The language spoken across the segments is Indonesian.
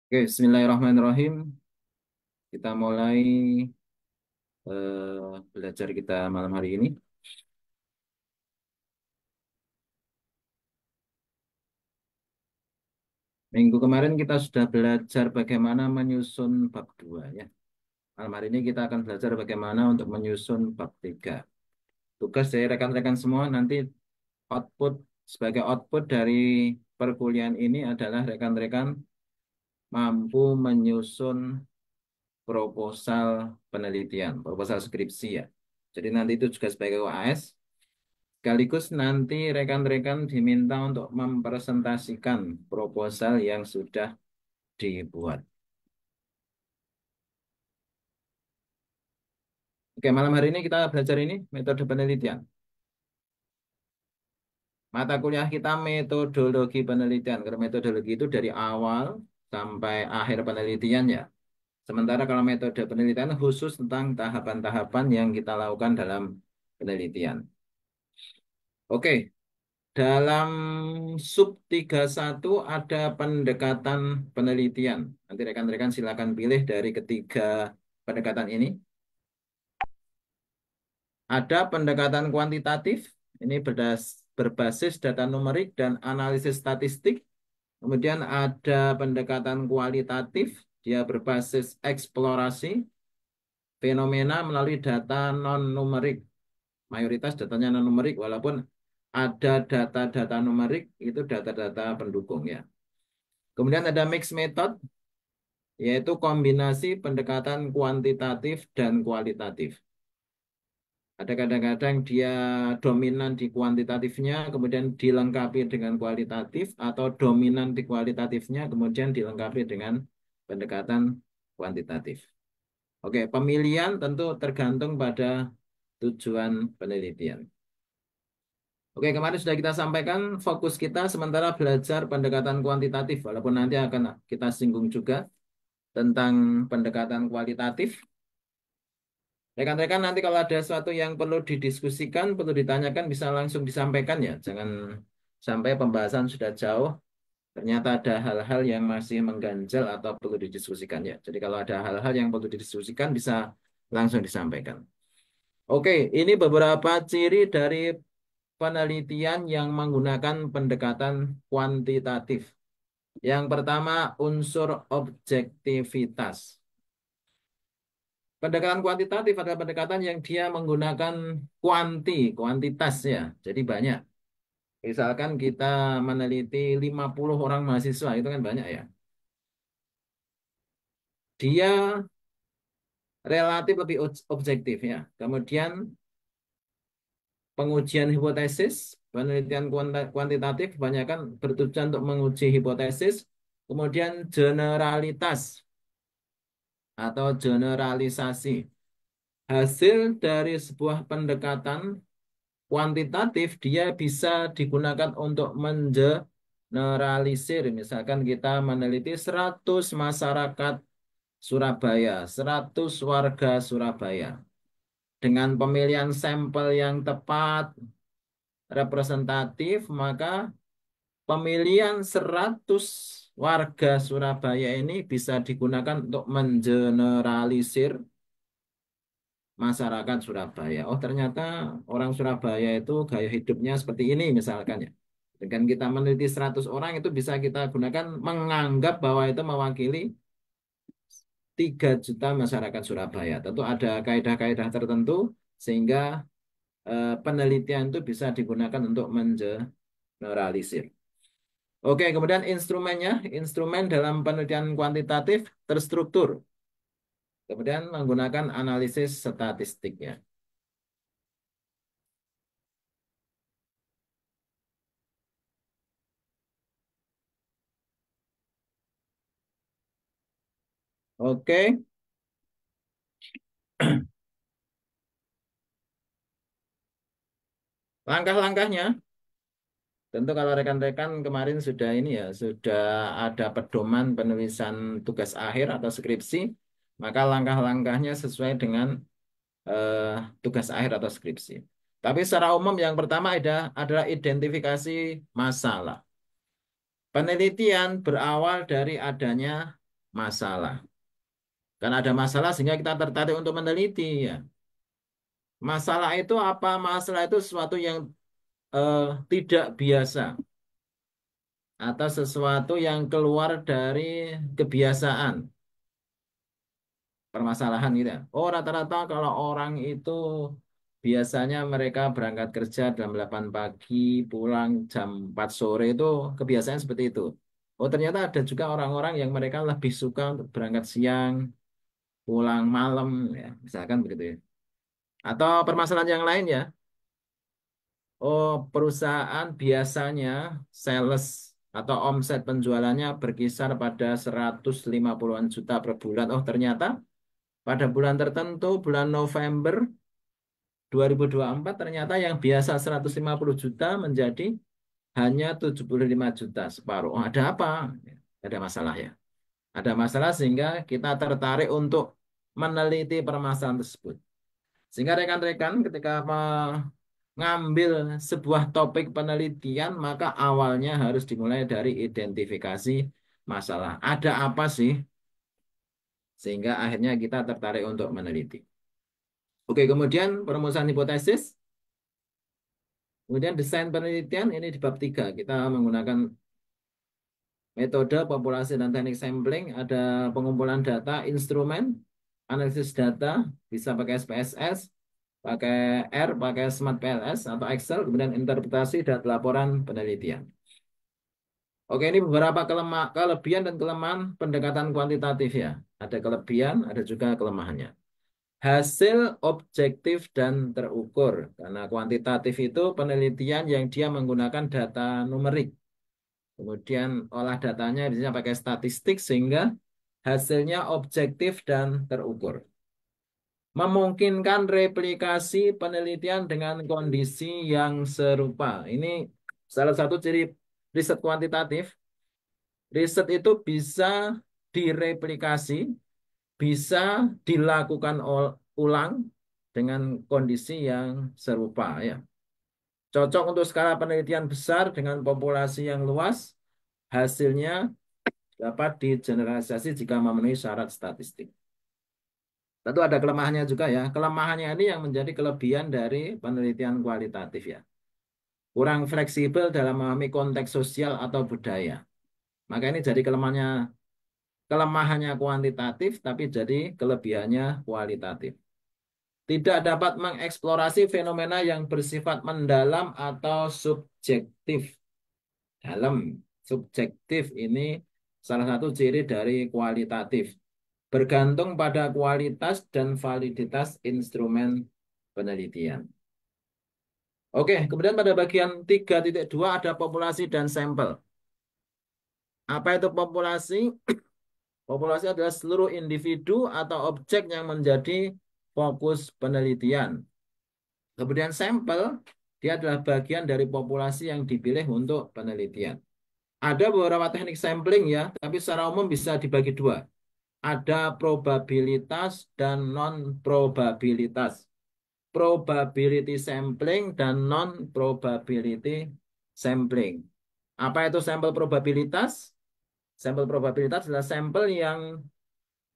Oke, Bismillahirrahmanirrahim. Kita mulai belajar kita malam hari ini. Minggu kemarin kita sudah belajar bagaimana menyusun bab 2 ya. Malam hari ini kita akan belajar bagaimana untuk menyusun bab 3. Tugas dari rekan-rekan semua nanti output sebagai output dari perkuliahan ini adalah rekan-rekan mampu menyusun proposal penelitian, proposal skripsi ya. Jadi nanti itu juga sebagai UAS. Sekaligus nanti rekan-rekan diminta untuk mempresentasikan proposal yang sudah dibuat. Oke, malam hari ini kita belajar ini metode penelitian. Mata kuliah kita metodologi penelitian. Karena metodologi itu dari awal sampai akhir penelitian ya. Sementara kalau metode penelitian khusus tentang tahapan-tahapan yang kita lakukan dalam penelitian. Oke, dalam sub 31 ada pendekatan penelitian. Nanti rekan-rekan silakan pilih dari ketiga pendekatan ini. Ada pendekatan kuantitatif, ini berbasis data numerik dan analisis statistik. Kemudian ada pendekatan kualitatif, dia berbasis eksplorasi fenomena melalui data non-numerik. Mayoritas datanya non-numerik, walaupun ada data-data numerik, itu data-data pendukung ya. Kemudian ada mixed method, yaitu kombinasi pendekatan kuantitatif dan kualitatif. Ada kadang-kadang dia dominan di kuantitatifnya, kemudian dilengkapi dengan kualitatif, atau dominan di kualitatifnya, kemudian dilengkapi dengan pendekatan kuantitatif. Oke, pemilihan tentu tergantung pada tujuan penelitian. Oke, kemarin sudah kita sampaikan fokus kita sementara belajar pendekatan kuantitatif, walaupun nanti akan kita singgung juga tentang pendekatan kualitatif. Rekan-rekan nanti kalau ada sesuatu yang perlu didiskusikan, perlu ditanyakan, bisa langsung disampaikan ya. Jangan sampai pembahasan sudah jauh, ternyata ada hal-hal yang masih mengganjal atau perlu didiskusikan ya. Jadi kalau ada hal-hal yang perlu didiskusikan, bisa langsung disampaikan. Oke, ini beberapa ciri dari penelitian yang menggunakan pendekatan kuantitatif. Yang pertama, unsur objektivitas. Pendekatan kuantitatif adalah pendekatan yang dia menggunakan kuantitas ya. Jadi banyak. Misalkan kita meneliti 50 orang mahasiswa, itu kan banyak ya. Dia relatif lebih objektif ya. Kemudian pengujian hipotesis, penelitian kuantitatif kebanyakan bertujuan untuk menguji hipotesis. Kemudian generalitas atau generalisasi. Hasil dari sebuah pendekatan kuantitatif dia bisa digunakan untuk mengeneralisir. Misalkan kita meneliti 100 masyarakat Surabaya, 100 warga Surabaya. Dengan pemilihan sampel yang tepat, representatif, maka pemilihan 100 warga Surabaya ini bisa digunakan untuk mengeneralisir masyarakat Surabaya. Oh, ternyata orang Surabaya itu gaya hidupnya seperti ini misalkan ya. Dengan kita meneliti 100 orang itu bisa kita gunakan menganggap bahwa itu mewakili 3 juta masyarakat Surabaya. Tentu ada kaidah-kaidah tertentu sehingga penelitian itu bisa digunakan untuk mengeneralisir. Oke, kemudian instrumennya, instrumen dalam penelitian kuantitatif terstruktur. Kemudian menggunakan analisis statistiknya. Oke, langkah-langkahnya. Tentu kalau rekan-rekan kemarin sudah ini ya, sudah ada pedoman penulisan tugas akhir atau skripsi, maka langkah-langkahnya sesuai dengan eh, tugas akhir atau skripsi. Tapi secara umum yang pertama adalah identifikasi masalah. Penelitian berawal dari adanya masalah. Karena ada masalah sehingga kita tertarik untuk meneliti ya. Masalah itu apa? Masalah itu sesuatu yang eh, tidak biasa atau sesuatu yang keluar dari kebiasaan, permasalahan gitu ya. Oh, rata-rata kalau orang itu biasanya mereka berangkat kerja jam 8 pagi, pulang jam 4 sore itu kebiasaan seperti itu. Oh, ternyata ada juga orang-orang yang mereka lebih suka untuk berangkat siang, pulang malam ya, misalkan begitu ya. Atau permasalahan yang lain ya. Oh, perusahaan biasanya sales atau omset penjualannya berkisar pada 150-an juta per bulan. Oh, ternyata pada bulan tertentu, bulan November 2024, ternyata yang biasa 150 juta menjadi hanya 75 juta, separuh. Oh, ada apa? Ada masalah ya. Ada masalah sehingga kita tertarik untuk meneliti permasalahan tersebut. Sehingga rekan-rekan ketika mengambil sebuah topik penelitian, maka awalnya harus dimulai dari identifikasi masalah. Ada apa sih? Sehingga akhirnya kita tertarik untuk meneliti. Oke, kemudian perumusan hipotesis. Kemudian desain penelitian ini di bab 3. Kita menggunakan metode populasi dan teknik sampling. Ada pengumpulan data, instrumen, analisis data, bisa pakai SPSS, pakai R, pakai Smart PLS atau Excel, kemudian interpretasi dan laporan penelitian. Oke, ini beberapa kelebihan dan kelemahan pendekatan kuantitatif ya. Ada kelebihan, ada juga kelemahannya. Hasil objektif dan terukur. Karena kuantitatif itu penelitian yang dia menggunakan data numerik. Kemudian olah datanya biasanya pakai statistik sehingga hasilnya objektif dan terukur. Memungkinkan replikasi penelitian dengan kondisi yang serupa. Ini salah satu ciri riset kuantitatif. Riset itu bisa direplikasi, bisa dilakukan ulang dengan kondisi yang serupa ya. Cocok untuk skala penelitian besar dengan populasi yang luas, hasilnya dapat digeneralisasi jika memenuhi syarat statistik. Tentu ada kelemahannya juga ya. Kelemahannya ini yang menjadi kelebihan dari penelitian kualitatif ya. Kurang fleksibel dalam memahami konteks sosial atau budaya. Maka ini jadi kelemahannya kuantitatif, tapi jadi kelebihannya kualitatif. Tidak dapat mengeksplorasi fenomena yang bersifat mendalam atau subjektif. Dalam, subjektif ini salah satu ciri dari kualitatif. Bergantung pada kualitas dan validitas instrumen penelitian. Oke, kemudian pada bagian 3.2 ada populasi dan sampel. Apa itu populasi? Populasi adalah seluruh individu atau objek yang menjadi fokus penelitian. Kemudian sampel, dia adalah bagian dari populasi yang dipilih untuk penelitian. Ada beberapa teknik sampling ya, tapi secara umum bisa dibagi dua. Ada probabilitas dan non-probabilitas. Probability sampling dan non-probability sampling. Apa itu sampel probabilitas? Sampel probabilitas adalah sampel yang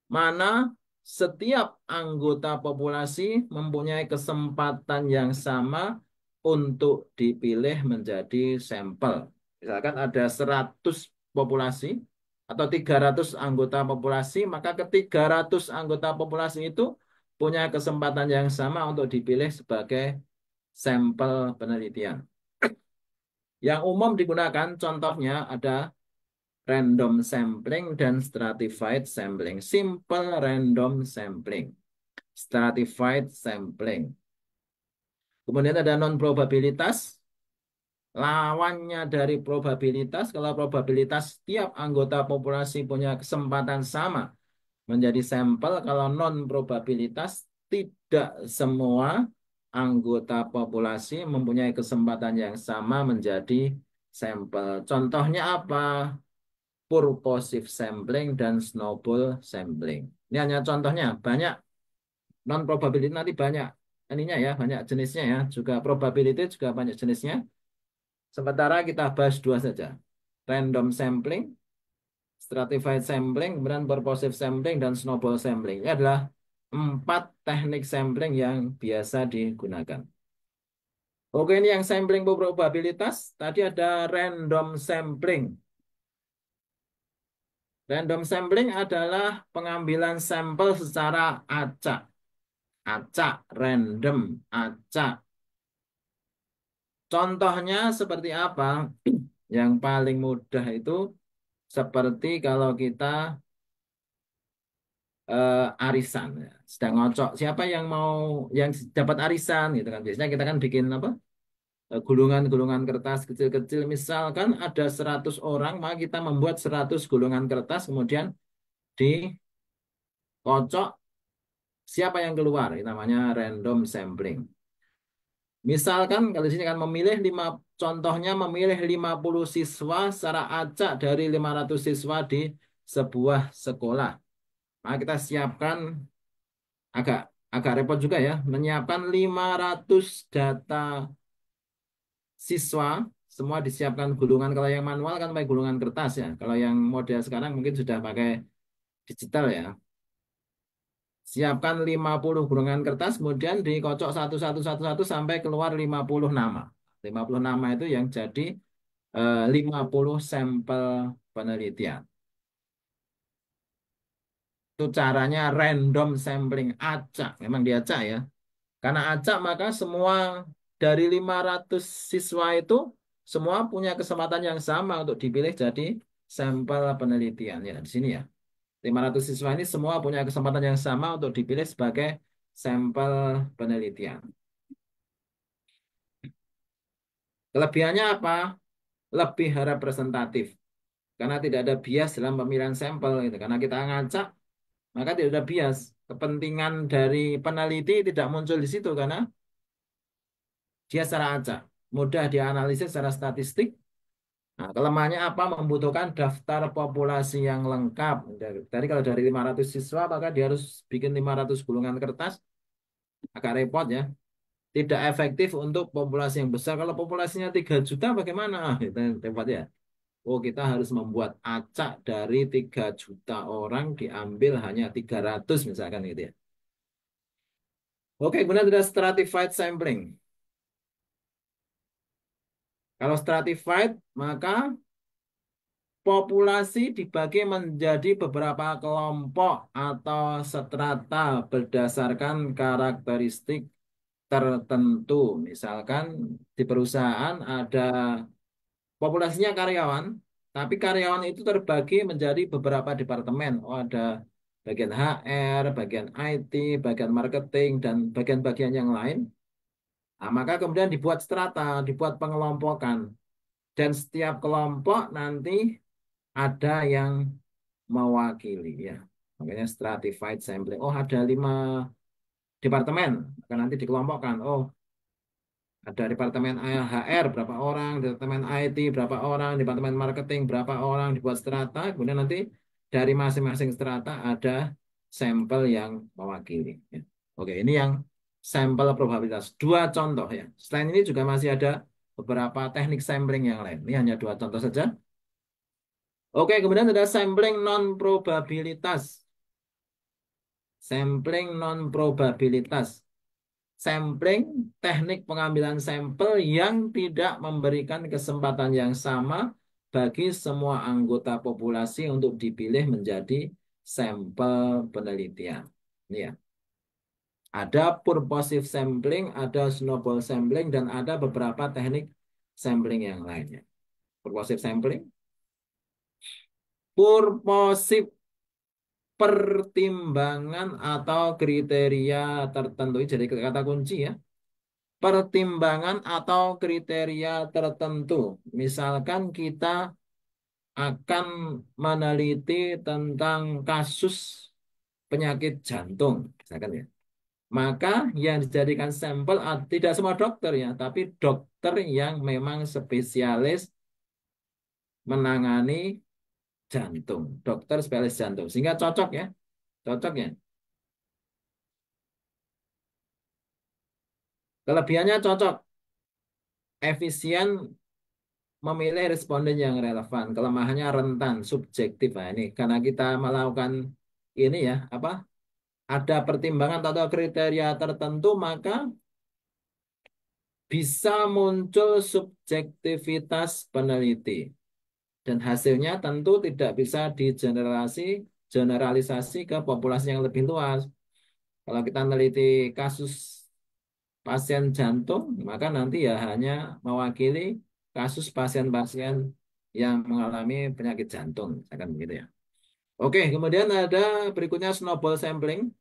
mana setiap anggota populasi mempunyai kesempatan yang sama untuk dipilih menjadi sampel. Misalkan ada 100 populasi atau 300 anggota populasi, maka ke-300 anggota populasi itu punya kesempatan yang sama untuk dipilih sebagai sampel penelitian. Yang umum digunakan contohnya ada random sampling dan stratified sampling. Simple random sampling, stratified sampling. Kemudian ada non-probabilitas, lawannya dari probabilitas. Kalau probabilitas tiap anggota populasi punya kesempatan sama menjadi sampel, kalau non-probabilitas tidak semua anggota populasi mempunyai kesempatan yang sama menjadi sampel. Contohnya apa? Purposive sampling dan snowball sampling. Ini hanya contohnya, banyak non probability nanti banyak ininya ya, banyak jenisnya ya. Juga probability juga banyak jenisnya. Sementara kita bahas dua saja. Random sampling, stratified sampling, kemudian purposive sampling, dan snowball sampling. Ini adalah 4 teknik sampling yang biasa digunakan. Oke, ini yang sampling probabilitas. Tadi ada random sampling. Random sampling adalah pengambilan sampel secara acak. Acak, random, acak. Contohnya seperti apa? Yang paling mudah itu seperti kalau kita arisan, ya. Sedang ngocok. Siapa yang mau yang dapat arisan gitu kan? Biasanya kita kan bikin apa? Gulungan-gulungan kertas kecil-kecil. Misalkan ada 100 orang, maka kita membuat 100 gulungan kertas, kemudian dikocok. Siapa yang keluar? Ini namanya random sampling. Misalkan kalau di sini kan contohnya memilih 50 siswa secara acak dari 500 siswa di sebuah sekolah. Nah, kita siapkan agak agak repot juga ya, menyiapkan 500 data siswa, semua disiapkan gulungan. Kalau yang manual kan pakai gulungan kertas ya. Kalau yang model sekarang mungkin sudah pakai digital ya. Siapkan 50 gulungan kertas, kemudian dikocok satu sampai keluar 50 nama. 50 nama itu yang jadi 50 sampel penelitian. Itu caranya random sampling, acak. Memang diacak ya. Karena acak maka semua dari 500 siswa itu semua punya kesempatan yang sama untuk dipilih jadi sampel penelitian. Ya, di sini ya. 500 siswa ini semua punya kesempatan yang sama untuk dipilih sebagai sampel penelitian. Kelebihannya apa? Lebih representatif. Karena tidak ada bias dalam pemilihan sampel. Gitu. Karena kita ngacak, maka tidak ada bias. Kepentingan dari peneliti tidak muncul di situ karena dia secara acak. Mudah dianalisis secara statistik. Nah, kelemahannya apa? Membutuhkan daftar populasi yang lengkap. Dari kalau dari 500 siswa, maka dia harus bikin 500 gulungan kertas. Agak repot ya. Tidak efektif untuk populasi yang besar. Kalau populasinya 3 juta bagaimana? Itu repot ya. Oh, kita harus membuat acak dari 3 juta orang diambil hanya 300 misalkan gitu ya. Oke, kemudian ada stratified sampling. Kalau stratified, maka populasi dibagi menjadi beberapa kelompok atau strata berdasarkan karakteristik tertentu. Misalkan di perusahaan ada populasinya karyawan, tapi karyawan itu terbagi menjadi beberapa departemen. Oh, ada bagian HR, bagian IT, bagian marketing, dan bagian-bagian yang lain. Nah, maka kemudian dibuat strata, dibuat pengelompokan. Dan setiap kelompok nanti ada yang mewakili ya. Makanya stratified sampling. Oh, ada 5 departemen. Maka nanti dikelompokkan. Oh, ada departemen HR berapa orang, departemen IT berapa orang, departemen marketing berapa orang, dibuat strata. Kemudian nanti dari masing-masing strata ada sampel yang mewakili. Ya. Oke, ini yang sampel probabilitas. 2 contoh ya. Selain ini juga masih ada beberapa teknik sampling yang lain. Ini hanya 2 contoh saja. Oke, kemudian ada sampling non probabilitas. Sampling non probabilitas. Sampling teknik pengambilan sampel yang tidak memberikan kesempatan yang sama bagi semua anggota populasi untuk dipilih menjadi sampel penelitian. Ini ya. Ada purposive sampling, ada snowball sampling, dan ada beberapa teknik sampling yang lainnya. Purposive sampling. Purposive pertimbangan atau kriteria tertentu. Jadi kata kunci ya. Pertimbangan atau kriteria tertentu. Misalkan kita akan meneliti tentang kasus penyakit jantung, misalkan ya. Maka yang dijadikan sampel tidak semua dokter ya, tapi dokter yang memang spesialis menangani jantung, dokter spesialis jantung, sehingga cocok ya, cocok ya. Kelebihannya cocok, efisien, memilih responden yang relevan. Kelemahannya rentan, subjektif. Nah, ini karena kita melakukan ini ya, apa? Ada pertimbangan atau kriteria tertentu, maka bisa muncul subjektivitas peneliti. Dan hasilnya tentu tidak bisa generalisasi ke populasi yang lebih luas. Kalau kita meneliti kasus pasien jantung, maka nanti ya hanya mewakili kasus pasien-pasien yang mengalami penyakit jantung, misalkan begitu ya. Oke, kemudian ada berikutnya snowball sampling.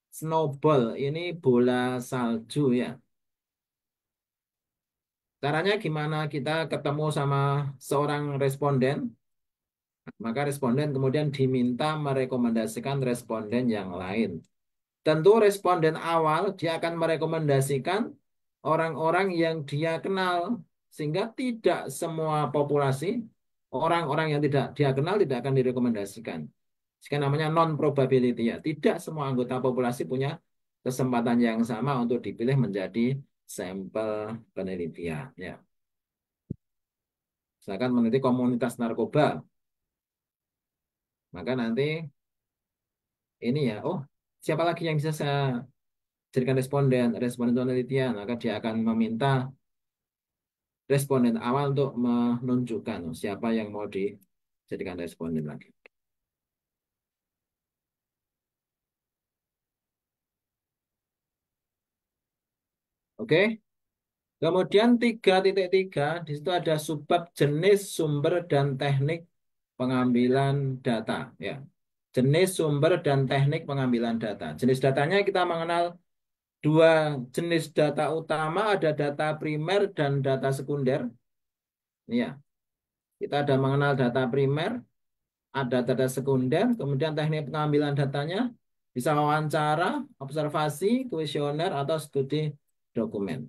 Snowball ini bola salju ya. Caranya gimana kita ketemu sama seorang responden, maka responden kemudian diminta merekomendasikan responden yang lain. Tentu responden awal dia akan merekomendasikan orang-orang yang dia kenal, sehingga tidak semua populasi orang-orang yang tidak dia kenal tidak akan direkomendasikan. Sehingga namanya non probability ya. Tidak semua anggota populasi punya kesempatan yang sama untuk dipilih menjadi sampel penelitian ya. Misalkan meneliti komunitas narkoba, maka nanti ini ya, oh siapa lagi yang bisa saya jadikan responden penelitian, maka dia akan meminta responden awal untuk menunjukkan siapa yang mau dijadikan responden lagi. Oke, kemudian 3.3 di situ ada subbab jenis sumber dan teknik pengambilan data. Ya, jenis sumber dan teknik pengambilan data. Jenis datanya kita mengenal dua jenis data utama, ada data primer dan data sekunder. Ya, kita ada mengenal data primer, ada data sekunder, kemudian teknik pengambilan datanya bisa wawancara, observasi, kuesioner, atau studi dokumen.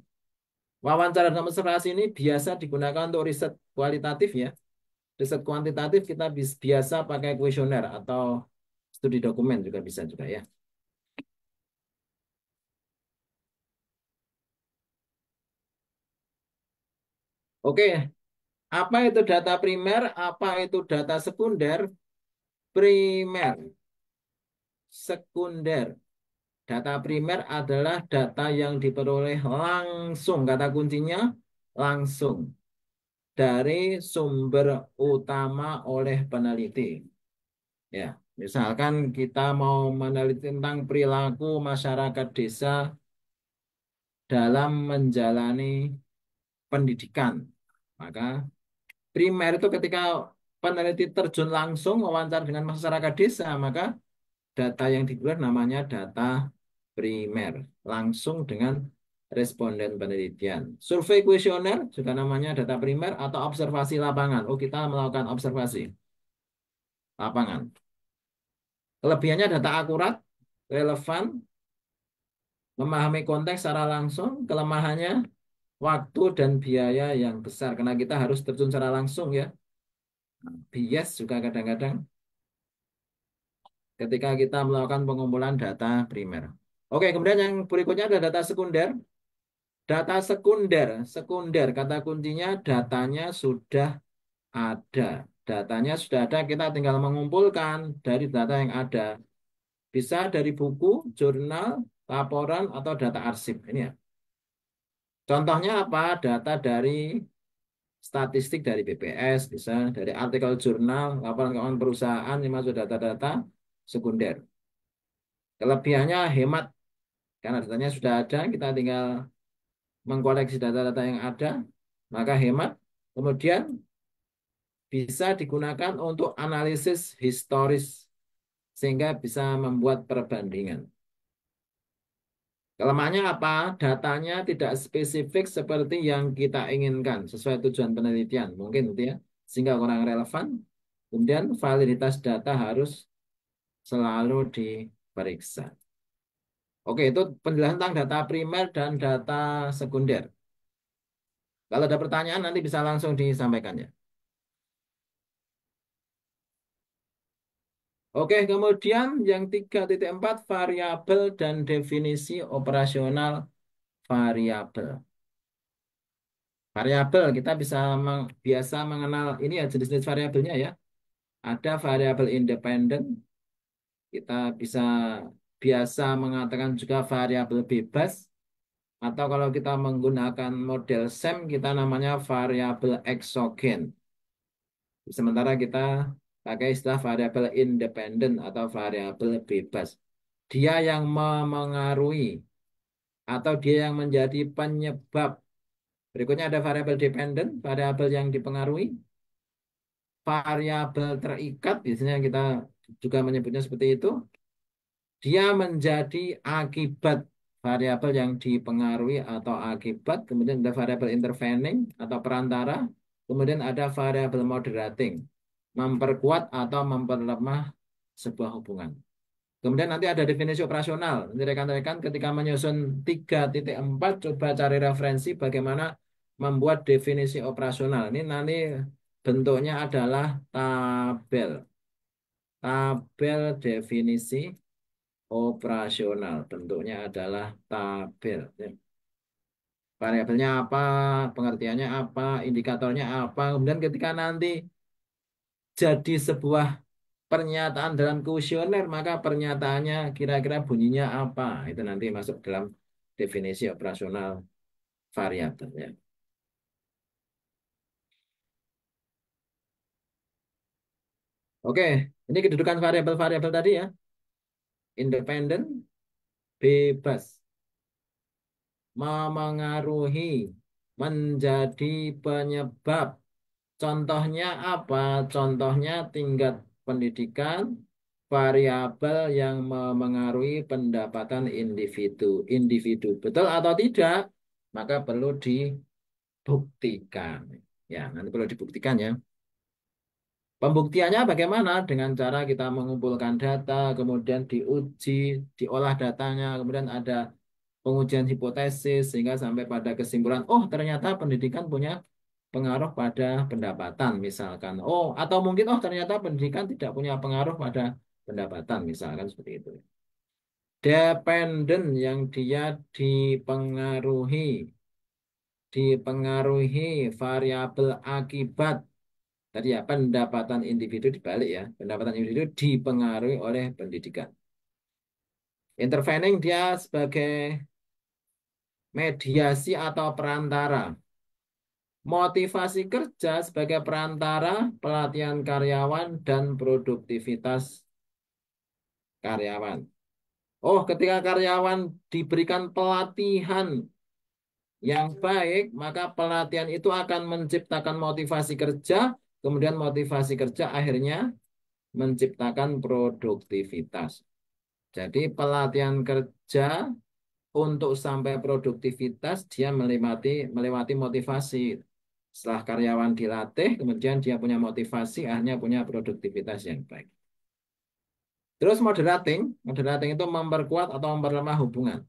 Wawancara dan observasi ini biasa digunakan untuk riset kualitatif ya. Riset kuantitatif kita biasa pakai kuesioner atau studi dokumen juga bisa juga ya. Oke, apa itu data primer? Apa itu data sekunder? Primer, sekunder. Data primer adalah data yang diperoleh langsung, kata kuncinya langsung dari sumber utama oleh peneliti. Ya, misalkan kita mau meneliti tentang perilaku masyarakat desa dalam menjalani pendidikan, maka primer itu ketika peneliti terjun langsung wawancara dengan masyarakat desa, maka data yang diperoleh namanya data primer, langsung dengan responden penelitian. Survei kuesioner juga namanya data primer atau observasi lapangan. Oh, kita melakukan observasi lapangan. Kelebihannya data akurat, relevan, memahami konteks secara langsung. Kelemahannya waktu dan biaya yang besar karena kita harus terjun secara langsung ya. Bias juga kadang-kadang ketika kita melakukan pengumpulan data primer. Oke, kemudian yang berikutnya ada data sekunder. Data sekunder, sekunder kata kuncinya datanya sudah ada. Datanya sudah ada, kita tinggal mengumpulkan dari data yang ada. Bisa dari buku, jurnal, laporan, atau data arsip. Ini ya. Contohnya apa? Data dari statistik dari BPS, bisa dari artikel jurnal, laporan keuangan perusahaan, ini masuk data-data sekunder. Kelebihannya hemat, karena datanya sudah ada, kita tinggal mengkoleksi data-data yang ada, maka hemat. Kemudian bisa digunakan untuk analisis historis, sehingga bisa membuat perbandingan. Kelemahannya apa? Datanya tidak spesifik seperti yang kita inginkan, sesuai tujuan penelitian. Mungkin gitu ya, sehingga kurang relevan. Kemudian validitas data harus selalu diperiksa. Oke, itu penjelasan tentang data primer dan data sekunder. Kalau ada pertanyaan nanti bisa langsung disampaikan ya. Oke, kemudian yang 3.4 variabel dan definisi operasional variabel. Variabel kita bisa biasa mengenal ini ya jenis-jenis variabelnya ya. Ada variabel independen, kita bisa biasa mengatakan juga variabel bebas, atau kalau kita menggunakan model SEM kita namanya variabel eksogen. Sementara kita pakai istilah variabel independen atau variabel bebas. Dia yang memengaruhi atau dia yang menjadi penyebab. Berikutnya ada variabel dependen, variabel yang dipengaruhi, variabel terikat, biasanya kita juga menyebutnya seperti itu. Dia menjadi akibat, variabel yang dipengaruhi atau akibat. Kemudian ada variabel intervening atau perantara. Kemudian ada variabel moderating, memperkuat atau memperlemah sebuah hubungan. Kemudian nanti ada definisi operasional. Nanti rekan-rekan ketika menyusun 3.4 coba cari referensi bagaimana membuat definisi operasional. Ini nanti bentuknya adalah tabel. Tabel definisi operasional. Bentuknya adalah tabel. Ya. Variabelnya apa, pengertiannya apa, indikatornya apa. Kemudian ketika nanti jadi sebuah pernyataan dalam kuesioner, maka pernyataannya kira-kira bunyinya apa? Itu nanti masuk dalam definisi operasional variabel ya. Oke, ini kedudukan variabel-variabel tadi ya. Independen, bebas, memengaruhi, menjadi penyebab. Contohnya apa? Contohnya tingkat pendidikan, variabel yang memengaruhi pendapatan individu. Individu betul atau tidak? Maka perlu dibuktikan. Ya, nanti perlu dibuktikan ya. Pembuktiannya bagaimana? Dengan cara kita mengumpulkan data, kemudian diuji, diolah datanya, kemudian ada pengujian hipotesis sehingga sampai pada kesimpulan, oh ternyata pendidikan punya pengaruh pada pendapatan misalkan. Oh, atau mungkin oh ternyata pendidikan tidak punya pengaruh pada pendapatan misalkan seperti itu. Dependen yang dia dipengaruhi, dipengaruhi variabel akibat. Tadi ya, pendapatan individu dibalik ya. Pendapatan individu dipengaruhi oleh pendidikan. Intervening dia sebagai mediasi atau perantara. Motivasi kerja sebagai perantara, pelatihan karyawan, dan produktivitas karyawan. Oh, ketika karyawan diberikan pelatihan yang baik, maka pelatihan itu akan menciptakan motivasi kerja, kemudian motivasi kerja akhirnya menciptakan produktivitas. Jadi pelatihan kerja untuk sampai produktivitas dia melewati motivasi. Setelah karyawan dilatih, kemudian dia punya motivasi, akhirnya punya produktivitas yang baik. Terus moderating, moderating itu memperkuat atau memperlemah hubungan.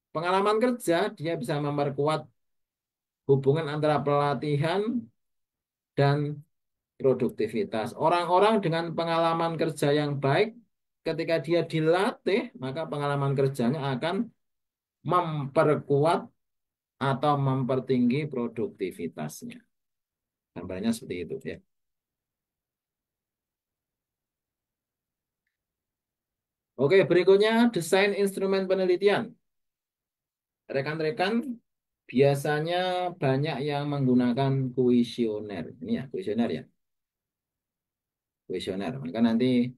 Pengalaman kerja dia bisa memperkuat hubungan antara pelatihan dan produktivitas. Orang-orang dengan pengalaman kerja yang baik, ketika dia dilatih, maka pengalaman kerjanya akan memperkuat atau mempertinggi produktivitasnya. Gambarnya seperti itu ya. Oke, berikutnya desain instrumen penelitian. Rekan-rekan biasanya banyak yang menggunakan kuesioner. Ini ya, kuesioner ya. Kuesioner. Maka nanti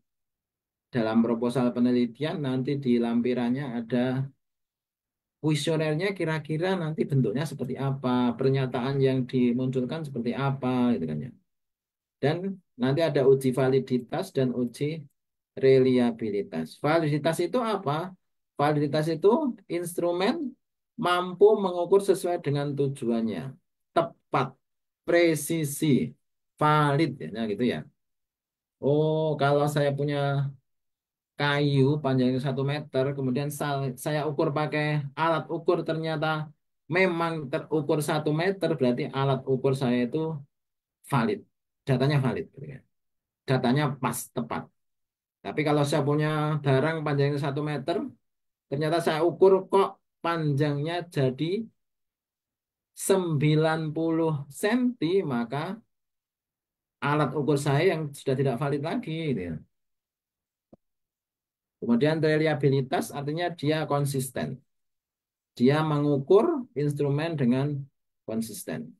dalam proposal penelitian nanti di lampirannya ada kuesionernya kira-kira nanti bentuknya seperti apa, pernyataan yang dimunculkan seperti apa gitu kan ya. Dan nanti ada uji validitas dan uji reliabilitas. Validitas itu apa? Validitas itu instrumen mampu mengukur sesuai dengan tujuannya. Tepat, presisi, valid ya nah gitu ya. Oh, kalau saya punya kayu panjangnya 1 meter, kemudian saya ukur pakai alat ukur ternyata memang terukur 1 meter, berarti alat ukur saya itu valid, datanya valid, gitu ya. Datanya pas, tepat. Tapi kalau saya punya barang panjangnya 1 meter, ternyata saya ukur kok panjangnya jadi 90 cm, maka alat ukur saya yang sudah tidak valid lagi, gitu ya. Kemudian reliabilitas artinya dia konsisten. Dia mengukur instrumen dengan konsisten.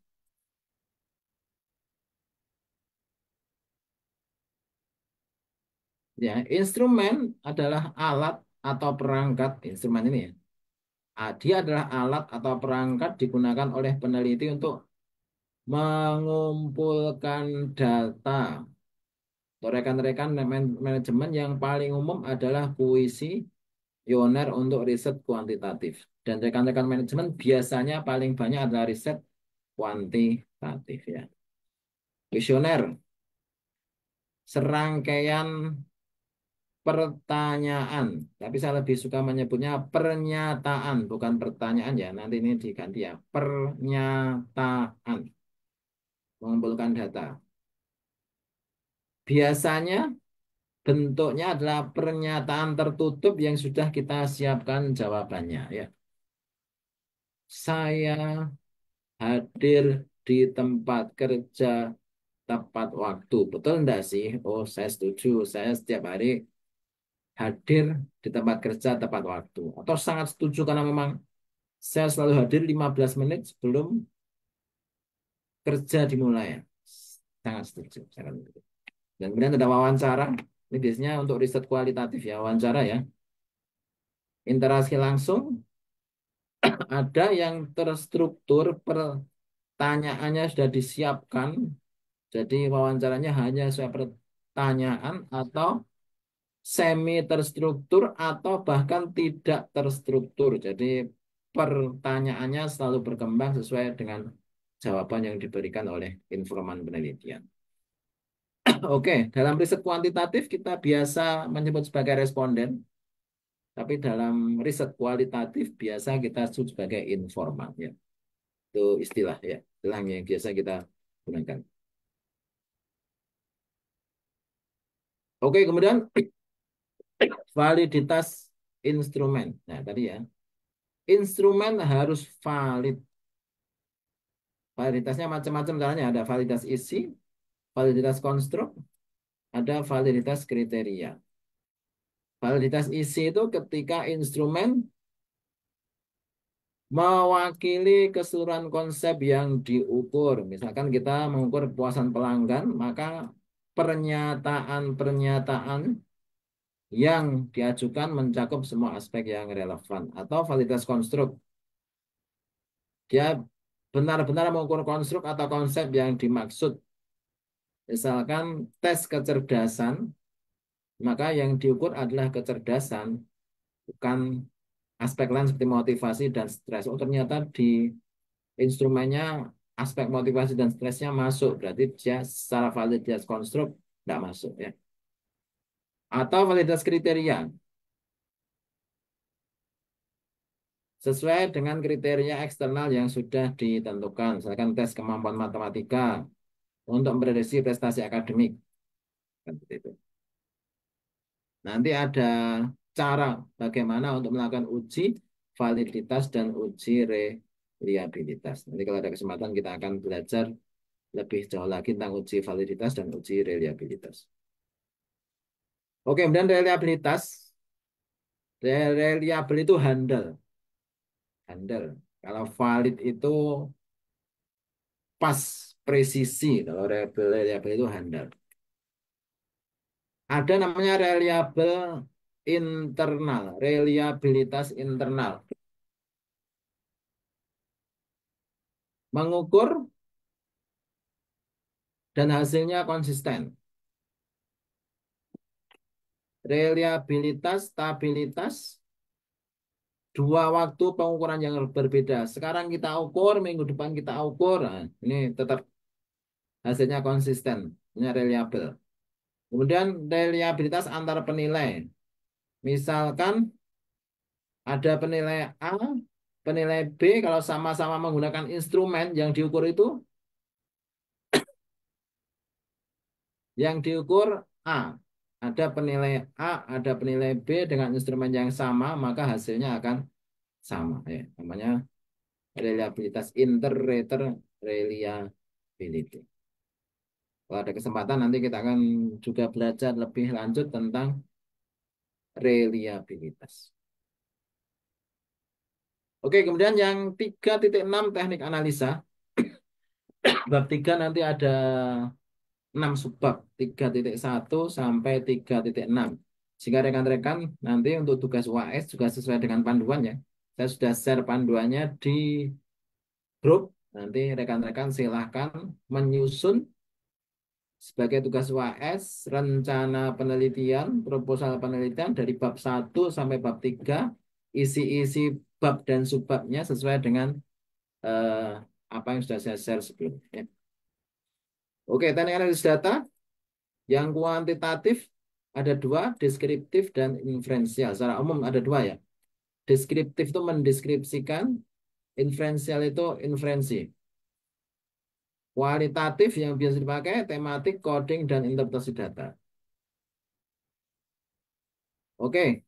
Ya, instrumen adalah alat atau perangkat instrumen ini ya. Dia adalah alat atau perangkat digunakan oleh peneliti untuk mengumpulkan data. Untuk rekan-rekan manajemen yang paling umum adalah kuesioner untuk riset kuantitatif. Dan rekan-rekan manajemen biasanya paling banyak adalah riset kuantitatif ya. Kuesioner, serangkaian pertanyaan, tapi saya lebih suka menyebutnya pernyataan, bukan pertanyaan ya. Nanti ini diganti ya, pernyataan, mengumpulkan data. Biasanya bentuknya adalah pernyataan tertutup yang sudah kita siapkan jawabannya ya. Saya hadir di tempat kerja tepat waktu. Betul enggak sih? Oh, saya setuju. Saya setiap hari hadir di tempat kerja tepat waktu. Atau sangat setuju karena memang saya selalu hadir 15 menit sebelum kerja dimulai. Sangat setuju. Sangat setuju. Dan kemudian ada wawancara. Ini biasanya untuk riset kualitatif ya, wawancara ya. Interaksi langsung, ada yang terstruktur, pertanyaannya sudah disiapkan. Jadi wawancaranya hanya sesuai pertanyaan atau semi terstruktur atau bahkan tidak terstruktur. Jadi pertanyaannya selalu berkembang sesuai dengan jawaban yang diberikan oleh informan penelitian. Oke, dalam riset kuantitatif kita biasa menyebut sebagai responden, tapi dalam riset kualitatif biasa kita sebut sebagai informan ya. Itu istilah ya, istilah yang biasa kita gunakan. Oke, kemudian validitas instrumen. Nah, tadi ya, instrumen harus valid. Validitasnya macam-macam caranya. Ada validitas isi, validitas konstruk, ada validitas kriteria. Validitas isi itu ketika instrumen mewakili keseluruhan konsep yang diukur. Misalkan kita mengukur kepuasan pelanggan, maka pernyataan-pernyataan yang diajukan mencakup semua aspek yang relevan. Atau validitas konstruk. Dia benar-benar mengukur konstruk atau konsep yang dimaksud. Misalkan tes kecerdasan, maka yang diukur adalah kecerdasan, bukan aspek lain seperti motivasi dan stres. Oh, ternyata di instrumennya aspek motivasi dan stresnya masuk, berarti dia secara validitas konstruk tidak masuk ya. Atau validitas kriteria, sesuai dengan kriteria eksternal yang sudah ditentukan, misalkan tes kemampuan matematika untuk memprediksi prestasi akademik. Kan seperti itu. Nanti ada cara bagaimana untuk melakukan uji validitas dan uji reliabilitas. Nanti kalau ada kesempatan kita akan belajar lebih jauh lagi tentang uji validitas dan uji reliabilitas. Oke, kemudian reliabilitas. Reliable itu handal. Handal. Kalau valid itu pas, presisi. Kalau reliable itu handal. Ada namanya reliable internal, reliabilitas internal. Mengukur dan hasilnya konsisten. Reliabilitas, stabilitas, dua waktu pengukuran yang berbeda. Sekarang kita ukur, minggu depan kita ukur. Nah, ini tetap hasilnya konsisten, ini reliable. Kemudian reliabilitas antar penilai. Misalkan ada penilai A, penilai B, kalau sama-sama menggunakan instrumen yang diukur A. Ada penilai A, ada penilai B dengan instrumen yang sama, maka hasilnya akan sama. Ya, namanya reliabilitas, inter-rater reliability. Kalau ada kesempatan nanti kita akan juga belajar lebih lanjut tentang reliabilitas. Oke, kemudian yang 3.6 teknik analisa. Bab 3 nanti ada 6 subbab, 3.1 sampai 3.6. Jika rekan-rekan nanti untuk tugas UAS juga sesuai dengan panduan ya. Saya sudah share panduannya di grup. Nanti rekan-rekan silahkan menyusun sebagai tugas UAS rencana penelitian, proposal penelitian dari bab 1 sampai bab 3, isi-isi bab dan subbabnya sesuai dengan eh, apa yang sudah saya share sebelumnya. Oke, teknik analisis data yang kuantitatif ada dua, deskriptif dan inferensial. Secara umum ada dua ya. Deskriptif itu mendeskripsikan, inferensial itu inferensi. Kualitatif yang biasa dipakai tematik, coding, dan interpretasi data. Oke,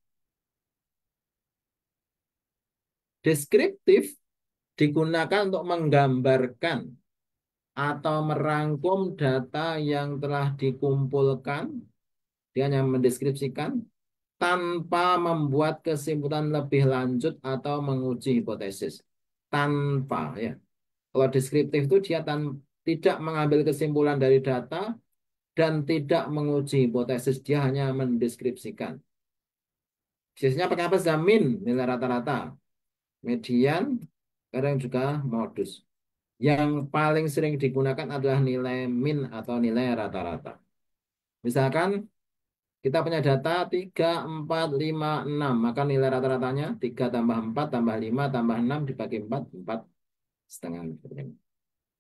deskriptif digunakan untuk menggambarkan atau merangkum data yang telah dikumpulkan. Dia hanya mendeskripsikan tanpa membuat kesimpulan lebih lanjut atau menguji hipotesis. Tanpa ya. Kalau deskriptif itu dia tidak mengambil kesimpulan dari data dan tidak menguji hipotesis, dia hanya mendeskripsikan. Biasanya pakai apa? Zamin, nilai rata-rata, median, kadang juga modus. Yang paling sering digunakan adalah nilai min atau nilai rata-rata. Misalkan kita punya data 3, 4, 5, 6. Maka nilai rata-ratanya 3 tambah 4 tambah 5 tambah 6 dibagi 4 setengah.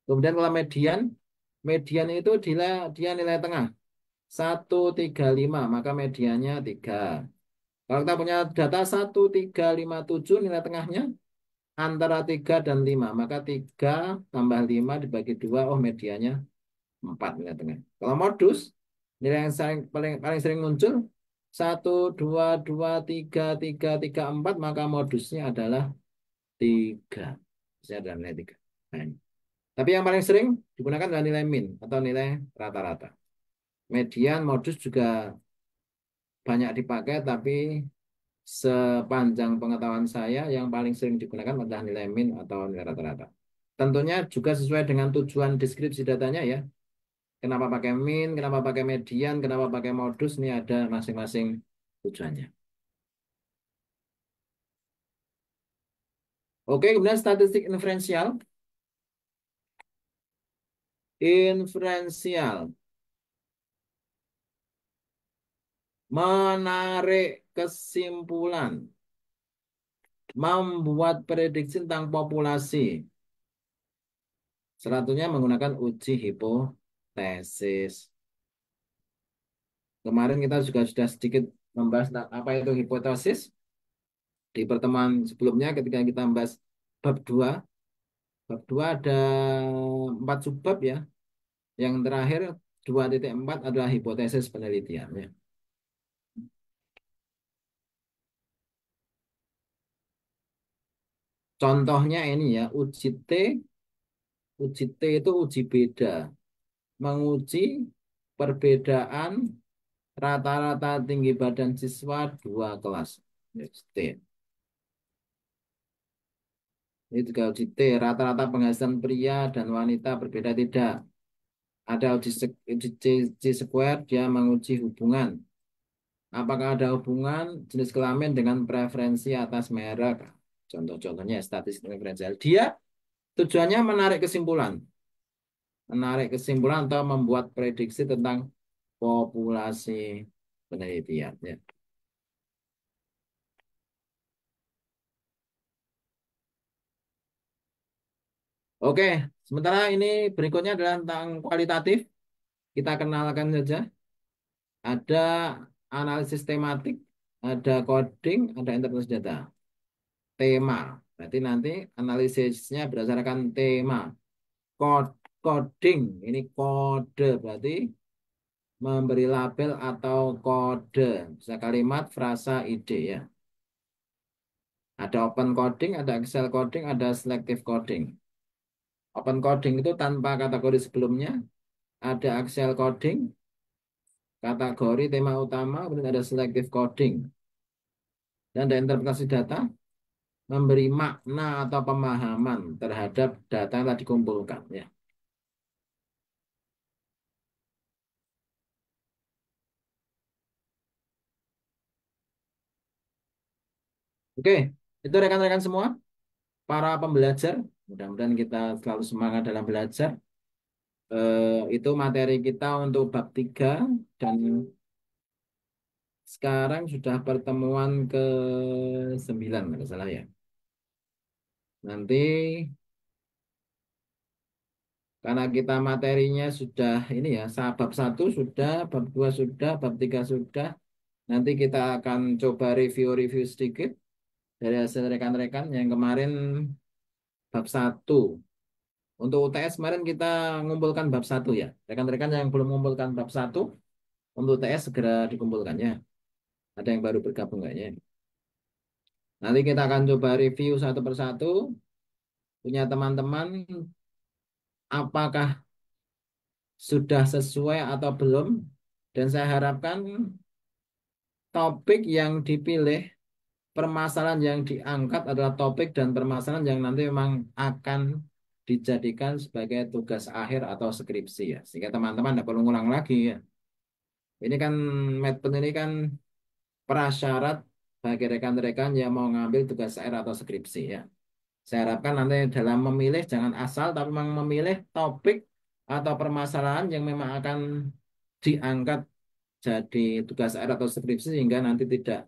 Kemudian kalau median, median itu dia nilai tengah. 1, 3, 5. Maka mediannya 3. Kalau kita punya data 1, 3, 5, 7. Nilai tengahnya antara 3 dan 5. Maka 3 tambah 5 dibagi 2. Oh, mediannya 4 nilai tengah. Kalau modus, nilai yang paling sering muncul 1, 2, 2, 3, 3, 3, 4, maka modusnya adalah 3. Saya adalah nilai 3. Nah, ini. Tapi yang paling sering digunakan adalah nilai min atau nilai rata-rata. Median, modus juga banyak dipakai, tapi sepanjang pengetahuan saya yang paling sering digunakan adalah nilai min atau nilai rata-rata. Tentunya juga sesuai dengan tujuan deskripsi datanya ya. Kenapa pakai min, kenapa pakai median, kenapa pakai modus, ini ada masing-masing tujuannya. Oke, kemudian statistik inferensial. Inferensial. Menarik kesimpulan. Membuat prediksi tentang populasi. Salah menggunakan uji hipotesis. Kemarin kita juga sudah sedikit membahas tentang apa itu hipotesis. Di pertemuan sebelumnya ketika kita membahas bab 2. Bab 2 ada 4 subbab ya. Yang terakhir 2.4 adalah hipotesis penelitian. Ya. Contohnya ini ya, uji T itu uji beda. Menguji perbedaan rata-rata tinggi badan siswa 2 kelas. Ya, T. Ini juga uji T, rata-rata penghasilan pria dan wanita berbeda tidak. Ada uji C square, dia menguji hubungan. Apakah ada hubungan jenis kelamin dengan preferensi atas merek? Contoh-contohnya statistik diferensial. Dia tujuannya menarik kesimpulan atau membuat prediksi tentang populasi penelitian. Ya. Oke, sementara ini berikutnya adalah tentang kualitatif. Kita kenalkan saja. Ada analisis tematik, ada coding, ada interpretasi data. Tema. Berarti nanti analisisnya berdasarkan tema. Coding, ini kode berarti memberi label atau kode. Bisa kalimat, frasa, ide ya. Ada open coding, ada Excel coding, ada selective coding. Open coding itu tanpa kategori sebelumnya, ada Excel coding, kategori tema utama, kemudian ada selective coding. Dan ada interpretasi data, memberi makna atau pemahaman terhadap data yang telah dikumpulkan. Ya. Oke, itu rekan-rekan semua, para pembelajar. Mudah-mudahan kita selalu semangat dalam belajar. Itu materi kita untuk bab 3 dan sekarang sudah pertemuan ke-9 kalau salah ya. Nanti karena kita materinya sudah ini ya, bab 1 sudah, bab 2 sudah, bab 3 sudah. Nanti kita akan coba review-review sedikit dari hasil rekan-rekan yang kemarin bab 1. Untuk UTS kemarin kita ngumpulkan bab 1 ya. Rekan-rekan yang belum mengumpulkan bab 1 untuk UTS segera dikumpulkannya. Ada yang baru bergabung kayaknya. Nanti kita akan coba review satu persatu. Punya teman-teman, apakah sudah sesuai atau belum? Dan saya harapkan topik yang dipilih, permasalahan yang diangkat adalah topik dan permasalahan yang nanti memang akan dijadikan sebagai tugas akhir atau skripsi ya. Sehingga teman-teman tidak perlu ngulang lagi ya. Ini kan Medpen ini kan prasyarat bagi rekan-rekan yang mau ngambil tugas akhir atau skripsi ya. Saya harapkan nanti dalam memilih jangan asal tapi memang memilih topik atau permasalahan yang memang akan diangkat jadi tugas akhir atau skripsi sehingga nanti tidak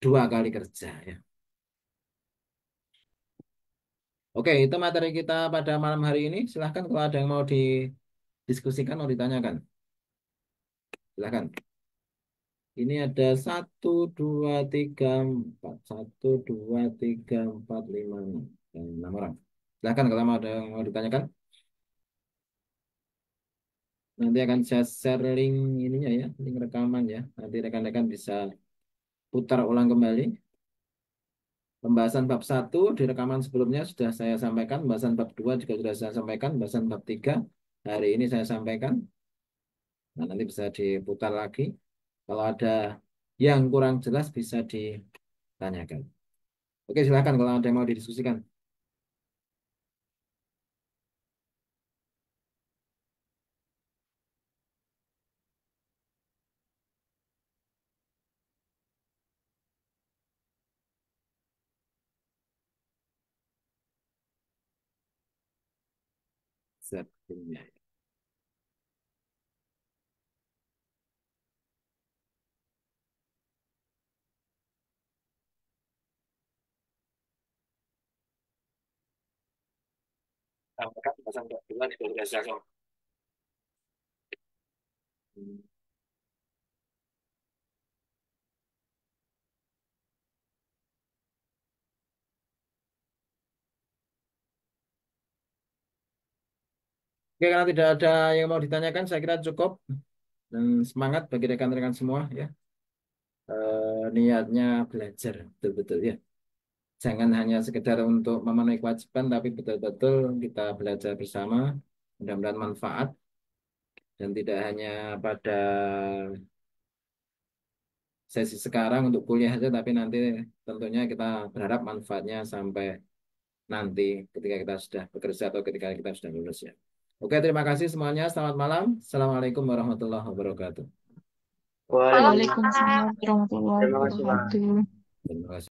dua kali kerja ya. Oke, itu materi kita pada malam hari ini. Silahkan kalau ada yang mau didiskusikan, mau ditanyakan. Silahkan. Ini ada 1, 2, 3, 4. 1, 2, 3, 4, 5, 6. Dan 6 orang. Silahkan kalau mau ada yang mau ditanyakan. Nanti akan saya share link ininya ya, link rekaman ya. Nanti rekan-rekan bisa putar ulang kembali. Pembahasan bab 1 di rekaman sebelumnya sudah saya sampaikan. Pembahasan bab 2 juga sudah saya sampaikan. Pembahasan bab 3 hari ini saya sampaikan. Nah, nanti bisa diputar lagi. Kalau ada yang kurang jelas bisa ditanyakan. Oke, silakan kalau ada yang mau didiskusikan. Sebelumnya. Sampaikan pembahasan bab 2 sudah saya. Oke, karena tidak ada yang mau ditanyakan, saya kira cukup. Dan semangat bagi rekan-rekan semua ya. Niatnya belajar betul-betul ya. Jangan hanya sekedar untuk memenuhi kewajiban, tapi betul-betul kita belajar bersama. Mudah-mudahan manfaat dan tidak hanya pada sesi sekarang untuk kuliah saja, tapi nanti tentunya kita berharap manfaatnya sampai nanti ketika kita sudah bekerja atau ketika kita sudah lulus ya. Oke, terima kasih semuanya. Selamat malam. Assalamualaikum warahmatullahi wabarakatuh. Waalaikumsalam. Waalaikumsalam warahmatullahi Terima kasih, Pak. wabarakatuh. Terima kasih.